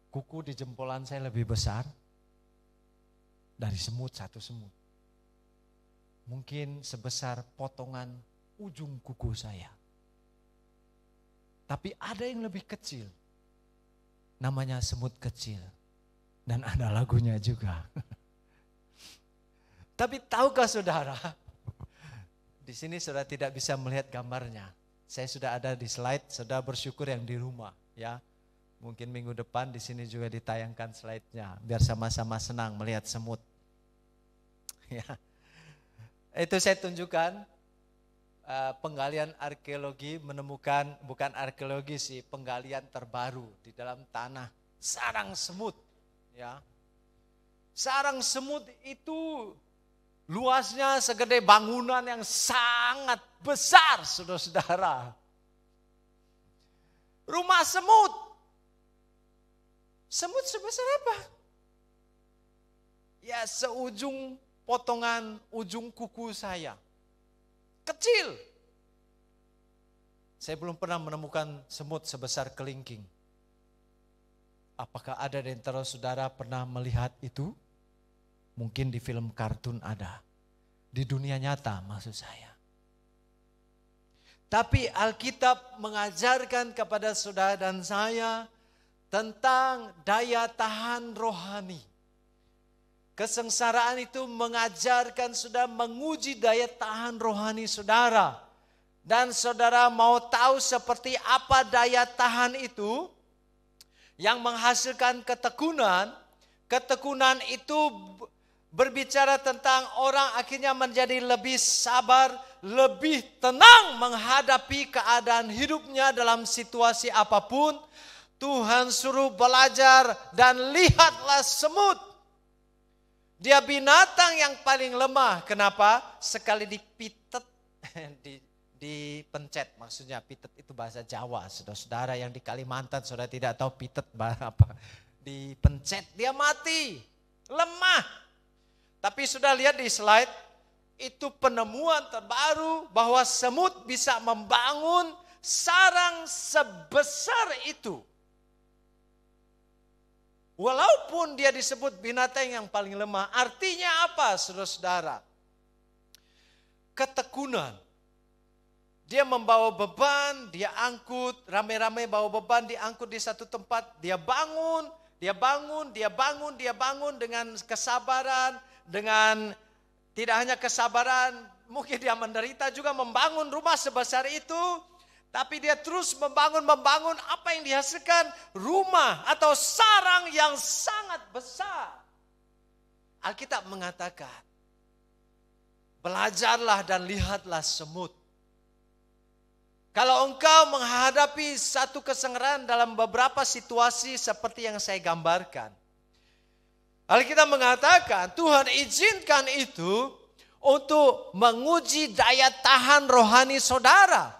Kuku di jempolan saya lebih besar dari semut, satu semut. Mungkin sebesar potongan ujung kuku saya. Tapi ada yang lebih kecil. Namanya semut kecil. Dan ada lagunya juga. Tapi tahukah saudara? Di sini saudara tidak bisa melihat gambarnya. Saya sudah ada di slide, saudara bersyukur yang di rumah. Ya, mungkin minggu depan di sini juga ditayangkan slide-nya. Biar sama-sama senang melihat semut. Ya. Itu saya tunjukkan penggalian arkeologi menemukan, bukan arkeologi sih, penggalian terbaru di dalam tanah sarang semut. Ya, sarang semut itu luasnya segede bangunan yang sangat besar, saudara-saudara. Rumah semut. Semut sebesar apa? Ya, seujung potongan ujung kuku saya. Kecil. Saya belum pernah menemukan semut sebesar kelingking. Apakah ada di antara saudara pernah melihat itu? Mungkin di film kartun ada. Di dunia nyata maksud saya. Tapi Alkitab mengajarkan kepada saudara dan saya tentang daya tahan rohani. Kesengsaraan itu mengajarkan saudara menguji daya tahan rohani saudara. Dan saudara mau tahu seperti apa daya tahan itu yang menghasilkan ketekunan. Ketekunan itu berbicara tentang orang akhirnya menjadi lebih sabar, lebih tenang menghadapi keadaan hidupnya dalam situasi apapun. Tuhan suruh belajar dan lihatlah semut. Dia binatang yang paling lemah. Kenapa? Sekali dipitet, dipencet, maksudnya pitet itu bahasa Jawa. Saudara-saudara yang di Kalimantan saudara tidak tahu pitet apa. Dipencet dia mati, lemah. Tapi sudah lihat di slide, itu penemuan terbaru bahwa semut bisa membangun sarang sebesar itu. Walaupun dia disebut binatang yang paling lemah, artinya apa saudara-saudara? Ketekunan. Dia membawa beban, dia angkut, rame-rame bawa beban, diangkut di satu tempat, dia bangun dengan kesabaran, dengan tidak hanya kesabaran, mungkin dia menderita juga membangun rumah sebesar itu, tapi dia terus membangun apa yang dihasilkan? Rumah atau sarang yang sangat besar. Alkitab mengatakan, belajarlah dan lihatlah semut. Kalau engkau menghadapi satu kesengaran dalam beberapa situasi seperti yang saya gambarkan. Alkitab mengatakan Tuhan izinkan itu untuk menguji daya tahan rohani saudara.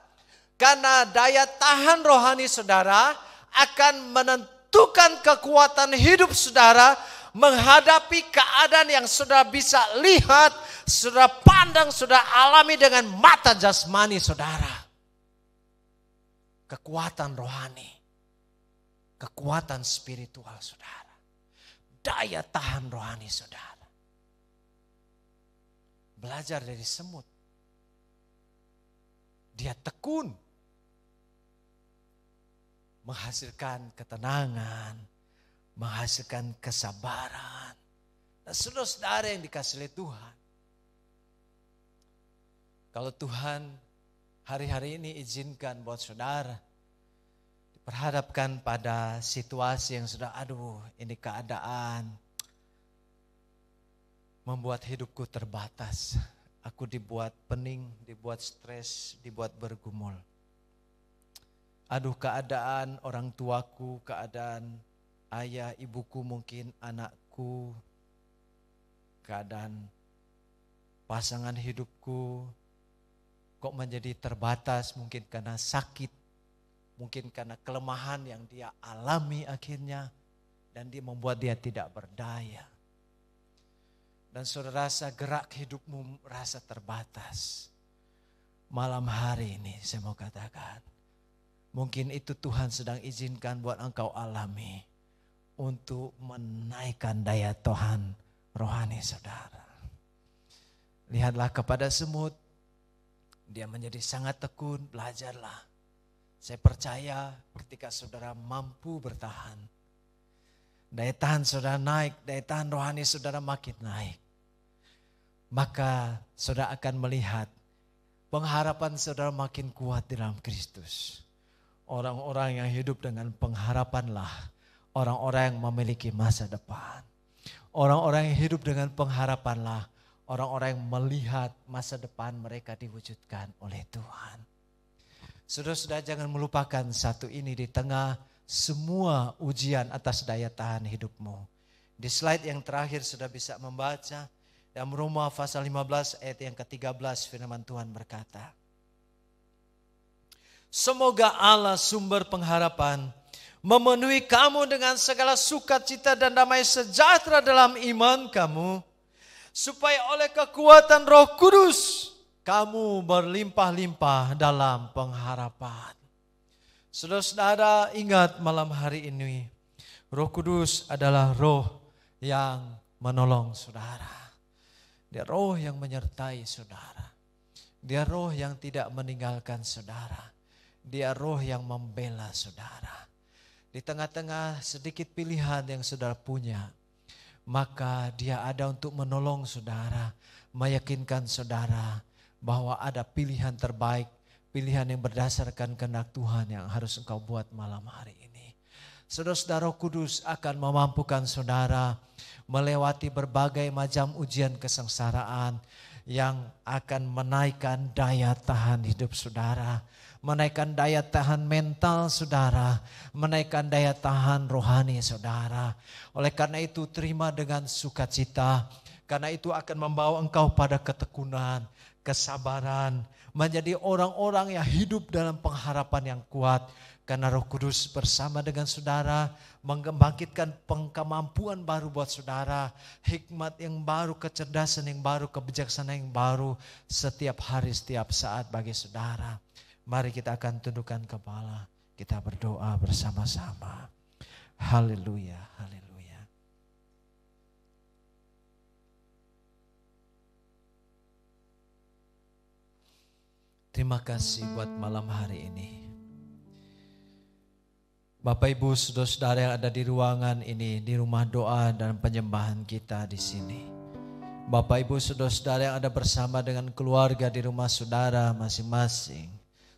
Karena daya tahan rohani saudara akan menentukan kekuatan hidup saudara menghadapi keadaan yang saudara bisa lihat, saudara pandang, saudara alami dengan mata jasmani saudara. Kekuatan rohani, kekuatan spiritual saudara, daya tahan rohani saudara. Belajar dari semut. Dia tekun, menghasilkan ketenangan, menghasilkan kesabaran. Dan saudara-saudara yang dikasihi oleh Tuhan, Kalau Tuhan hari-hari ini izinkan buat saudara diperhadapkan pada situasi yang sudah, aduh ini keadaan membuat hidupku terbatas. Aku dibuat pening, dibuat stres, dibuat bergumul. Aduh keadaan orang tuaku, keadaan ayah, ibuku, mungkin anakku, keadaan pasangan hidupku kok menjadi terbatas, mungkin karena sakit, mungkin karena kelemahan yang dia alami akhirnya, dan dia membuat dia tidak berdaya. Dan saudara rasa gerak hidupmu rasa terbatas. Malam hari ini saya mau katakan, mungkin itu Tuhan sedang izinkan buat engkau alami untuk menaikkan daya tahan rohani saudara. Lihatlah kepada semut, dia menjadi sangat tekun, belajarlah. Saya percaya ketika saudara mampu bertahan, daya tahan saudara naik, daya tahan rohani saudara makin naik. Maka saudara akan melihat pengharapan saudara makin kuat di dalam Kristus. Orang-orang yang hidup dengan pengharapanlah orang-orang yang memiliki masa depan. Orang-orang yang hidup dengan pengharapanlah orang-orang yang melihat masa depan mereka diwujudkan oleh Tuhan. Saudara-saudara jangan melupakan satu ini di tengah semua ujian atas daya tahan hidupmu. Di slide yang terakhir sudah bisa membaca. Dalam Roma pasal 15 ayat yang ke-13 firman Tuhan berkata, semoga Allah sumber pengharapan memenuhi kamu dengan segala sukacita dan damai sejahtera dalam iman kamu, supaya oleh kekuatan Roh Kudus kamu berlimpah-limpah dalam pengharapan. Saudara-saudara ingat malam hari ini, Roh Kudus adalah roh yang menolong saudara. Dia roh yang menyertai saudara. Dia roh yang tidak meninggalkan saudara. Dia roh yang membela saudara. Di tengah-tengah sedikit pilihan yang saudara punya, maka dia ada untuk menolong saudara, meyakinkan saudara bahwa ada pilihan terbaik, pilihan yang berdasarkan kehendak Tuhan yang harus engkau buat malam hari ini. Saudara-saudara, Roh Kudus akan memampukan saudara melewati berbagai macam ujian kesengsaraan yang akan menaikkan daya tahan hidup saudara, menaikkan daya tahan mental saudara, menaikkan daya tahan rohani saudara. Oleh karena itu terima dengan sukacita, karena itu akan membawa engkau pada ketekunan, kesabaran, menjadi orang-orang yang hidup dalam pengharapan yang kuat. Karena Roh Kudus bersama dengan saudara membangkitkan kemampuan baru buat saudara, hikmat yang baru, kecerdasan yang baru, kebijaksanaan yang baru setiap hari, setiap saat bagi saudara. Mari kita akan tundukkan kepala, kita berdoa bersama-sama. Haleluya, haleluya. Terima kasih buat malam hari ini. Bapak Ibu saudara-saudara yang ada di ruangan ini, di rumah doa dan penyembahan kita di sini. Bapak Ibu saudara-saudara yang ada bersama dengan keluarga di rumah saudara masing-masing.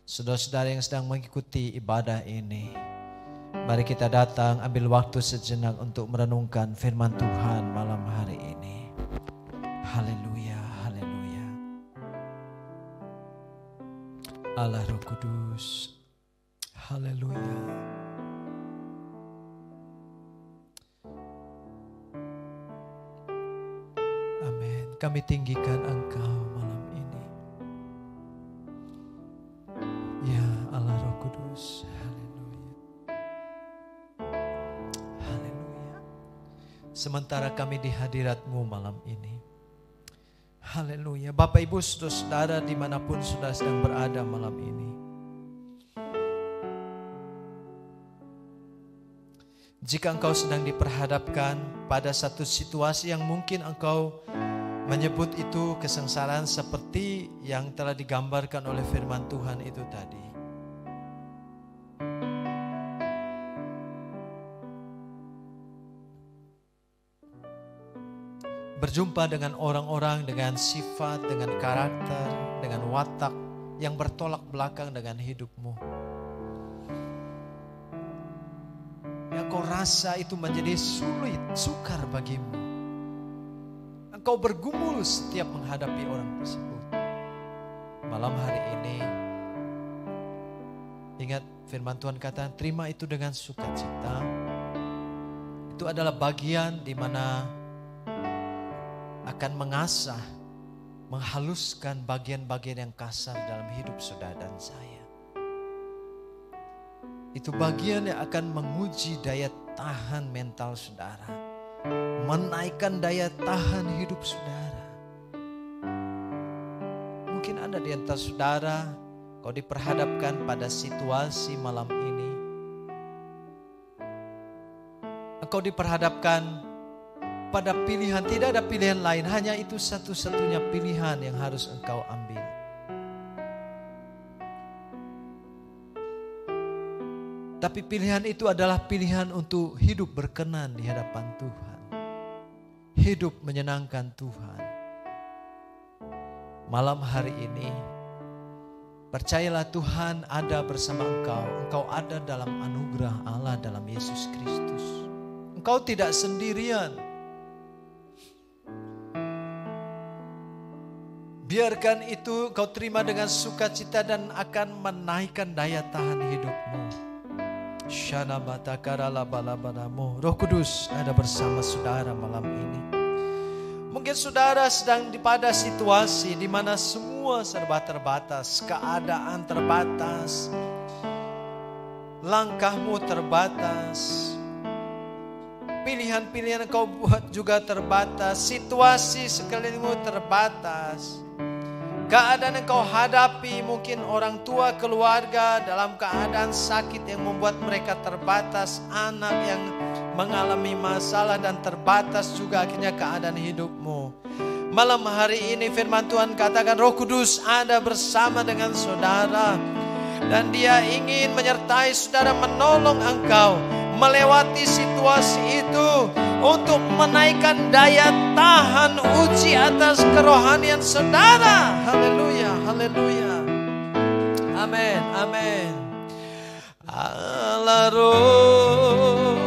Saudara-saudara yang sedang mengikuti ibadah ini, mari kita datang ambil waktu sejenak untuk merenungkan firman Tuhan malam hari ini. Haleluya, haleluya. Allah Roh Kudus, haleluya. Amin. Kami tinggikan Engkau malam ini. Ya Allah Roh Kudus, haleluya. Haleluya. Sementara kami di hadirat-Mu malam ini. Haleluya. Bapak Ibu saudara-saudara dimanapun saudara sedang berada malam ini. Jika engkau sedang diperhadapkan pada satu situasi yang mungkin engkau menyebut itu kesengsaraan seperti yang telah digambarkan oleh firman Tuhan itu tadi. Berjumpa dengan orang-orang dengan sifat, dengan karakter, dengan watak yang bertolak belakang dengan hidupmu. Yang kau rasa itu menjadi sulit, sukar bagimu. Engkau bergumul setiap menghadapi orang tersebut. Malam hari ini, ingat firman Tuhan kata, terima itu dengan sukacita. Itu adalah bagian di mana akan mengasah, menghaluskan bagian-bagian yang kasar dalam hidup saudara dan saya. Itu bagian yang akan menguji daya tahan mental saudara, menaikkan daya tahan hidup saudara. Mungkin ada di antara saudara, kau diperhadapkan pada situasi malam ini. Engkau diperhadapkan pada pilihan, tidak ada pilihan lain, hanya itu satu-satunya pilihan yang harus engkau ambil. Tapi pilihan itu adalah pilihan untuk hidup berkenan di hadapan Tuhan. Hidup menyenangkan Tuhan. Malam hari ini, percayalah Tuhan ada bersama engkau. Engkau ada dalam anugerah Allah dalam Yesus Kristus. Engkau tidak sendirian. Biarkan itu kau terima dengan sukacita dan akan menaikkan daya tahan hidupmu. Roh Kudus ada bersama saudara malam ini. Mungkin saudara sedang pada situasi di mana semua serba terbatas, keadaan terbatas, langkahmu terbatas, pilihan-pilihan yang kau buat juga terbatas, situasi sekelilingmu terbatas. Keadaan yang kau hadapi, mungkin orang tua keluarga dalam keadaan sakit yang membuat mereka terbatas, anak yang mengalami masalah dan terbatas juga akhirnya keadaan hidupmu. Malam hari ini firman Tuhan katakan Roh Kudus ada bersama dengan saudara. Dan Dia ingin menyertai saudara, menolong engkau melewati situasi itu untuk menaikkan daya tahan uji atas kerohanian saudara. Haleluya, haleluya. Amin, amin. Allah Roh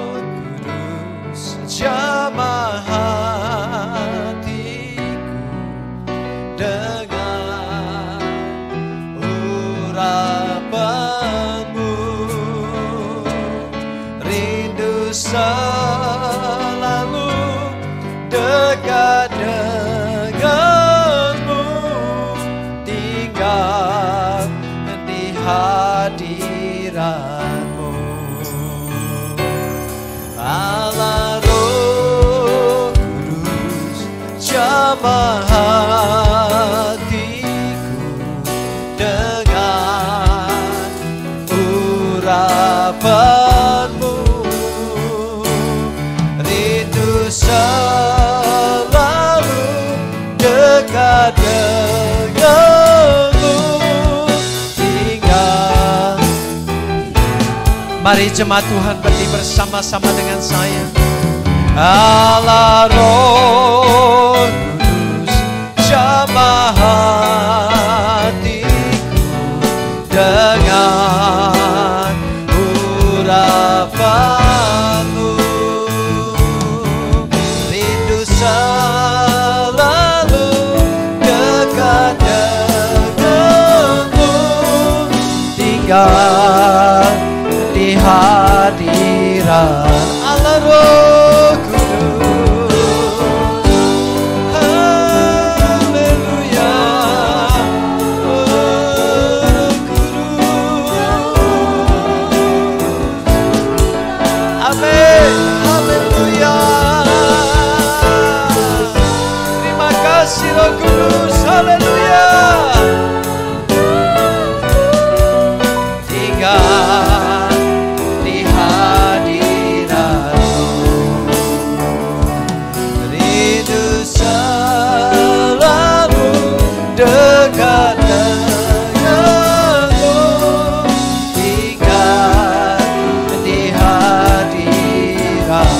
Kudus jamah hatiku dengan urapanmu, rindu selalu dekat denganmu, tinggal di hadiratmu. Allah Roh Kudus jamah hatiku dengan urapanmu, rindu selalu dekat denganmu, tinggal. Mari jemaat Tuhan berdiri bersama-sama dengan saya. Allah Roh Kudus jamah hatiku dengan urapanmu, rindu selalu dekat denganmu, tinggal di hadirat Allah Roh Kudus. Haleluya, Roh Kudus. Amin, haleluya. Terima kasih Roh Kudus, haleluya. Tinggal di hadiratmu, rindu selalu dekat denganmu, tinggal di hadiratmu.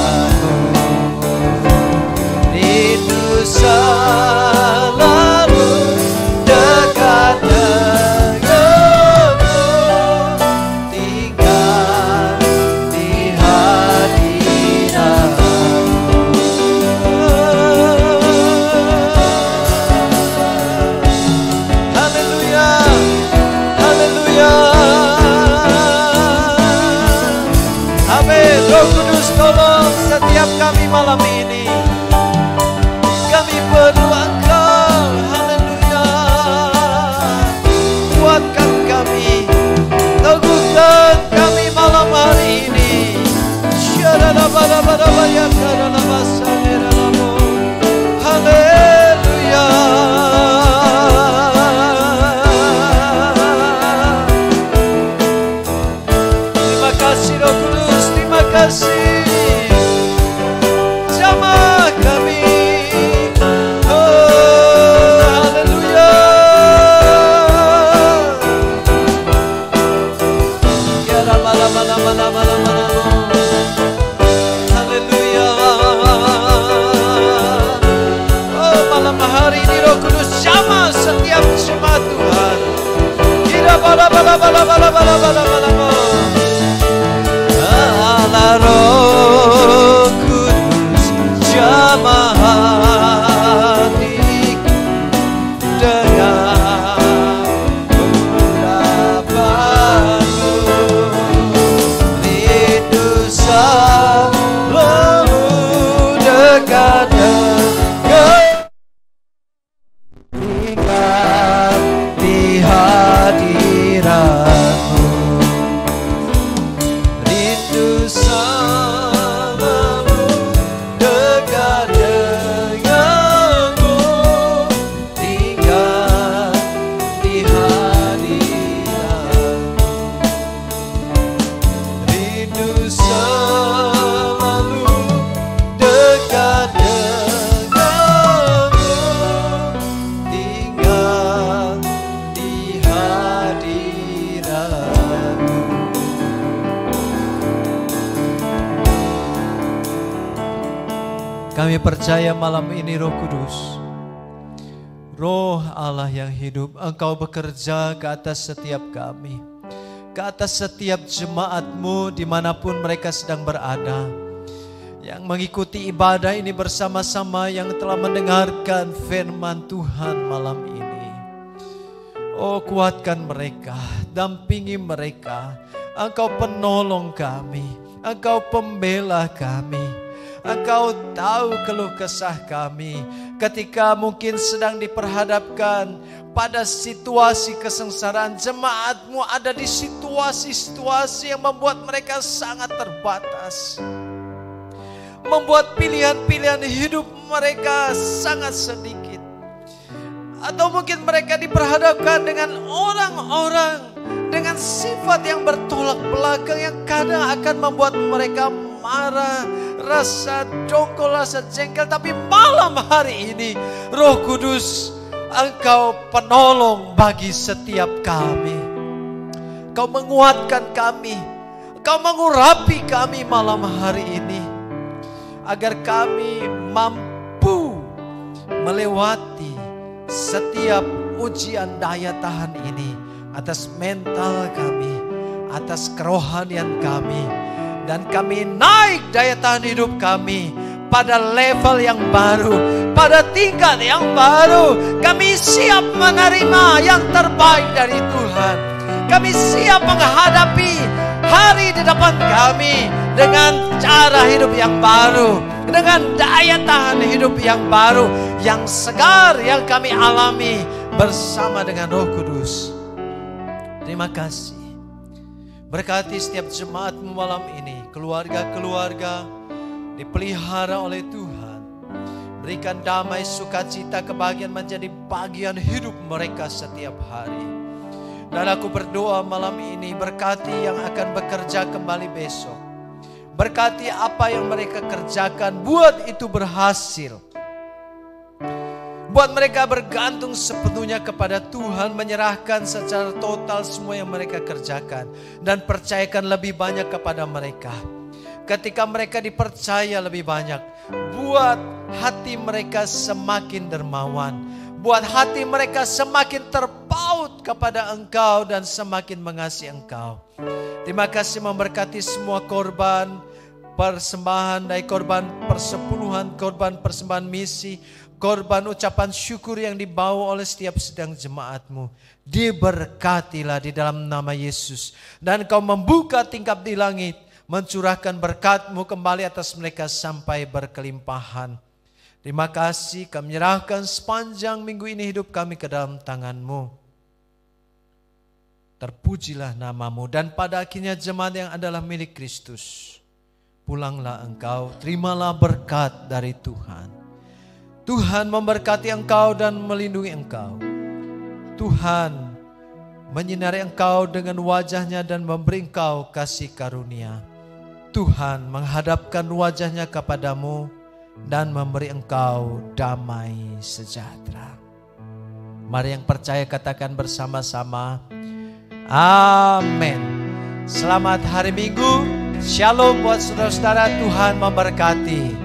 Tolong setiap kami malam ini. Kami perlu Engkau. Haleluya. Kuatkan kami, teguhkan kami malam hari ini. Haleluya. Terima kasih Roh Kudus, terima kasih. Jamah kami. Haleluya. Oh, malam hari ini Roh Kudus jamah setiap jemaat Tuhan. Kira bala bala bala bala bala bala bala. Allah Roh Kudus jamah hatiku dengan urapanmu. Rindu selalu dekat dengan, ingat di hadiratmu. Rindu selalu dekat denganmu, tinggal di hadiratmu. Rindu selalu dekat denganmu, tinggal di hadiratmu. Kami percaya malam ini Roh Kudus, Roh Allah yang hidup, Engkau bekerja ke atas setiap kami, ke atas setiap jemaat-Mu dimanapun mereka sedang berada, yang mengikuti ibadah ini bersama-sama, yang telah mendengarkan firman Tuhan malam ini. Oh, kuatkan mereka, dampingi mereka. Engkau penolong kami, Engkau pembela kami. Engkau tahu keluh kesah kami ketika mungkin sedang diperhadapkan pada situasi kesengsaraan. Jemaat-Mu ada di situasi-situasi yang membuat mereka sangat terbatas, membuat pilihan-pilihan hidup mereka sangat sedikit. Atau mungkin mereka diperhadapkan dengan orang-orang dengan sifat yang bertolak belakang, yang kadang akan membuat mereka marah, rasa dongkol, rasa jengkel. Tapi malam hari ini Roh Kudus, Engkau penolong bagi setiap kami. Engkau menguatkan kami, Engkau mengurapi kami malam hari ini, agar kami mampu melewati setiap ujian daya tahan ini atas mental kami, atas kerohanian kami. Dan kami naik daya tahan hidup kami pada level yang baru, pada tingkat yang baru. Kami siap menerima yang terbaik dari Tuhan. Kami siap menghadapi hari di depan kami dengan cara hidup yang baru, dengan daya tahan hidup yang baru, yang segar, yang kami alami bersama dengan Roh Kudus. Terima kasih. Berkati setiap jemaat-Mu malam ini, keluarga-keluarga dipelihara oleh Tuhan. Berikan damai, sukacita, kebahagiaan menjadi bagian hidup mereka setiap hari. Dan aku berdoa malam ini, berkati yang akan bekerja kembali besok. Berkati apa yang mereka kerjakan, buat itu berhasil. Buat mereka bergantung sepenuhnya kepada Tuhan, menyerahkan secara total semua yang mereka kerjakan, dan percayakan lebih banyak kepada mereka. Ketika mereka dipercaya lebih banyak, buat hati mereka semakin dermawan, buat hati mereka semakin terpaut kepada Engkau dan semakin mengasihi Engkau. Terima kasih, memberkati semua korban persembahan, dari korban persepuluhan, korban persembahan misi, korban ucapan syukur yang dibawa oleh setiap sedang jemaat-Mu. Diberkatilah di dalam nama Yesus. Dan Kau membuka tingkap di langit, mencurahkan berkat-Mu kembali atas mereka sampai berkelimpahan. Terima kasih, kami menyerahkan sepanjang minggu ini hidup kami ke dalam tangan-Mu. Terpujilah nama-Mu, dan pada akhirnya jemaat yang adalah milik Kristus. Pulanglah Engkau, terimalah berkat dari Tuhan. Tuhan memberkati engkau dan melindungi engkau. Tuhan menyinari engkau dengan wajah-Nya dan memberi engkau kasih karunia. Tuhan menghadapkan wajah-Nya kepadamu dan memberi engkau damai sejahtera. Mari yang percaya katakan bersama-sama, amin. Selamat hari Minggu. Shalom buat saudara-saudara, Tuhan memberkati.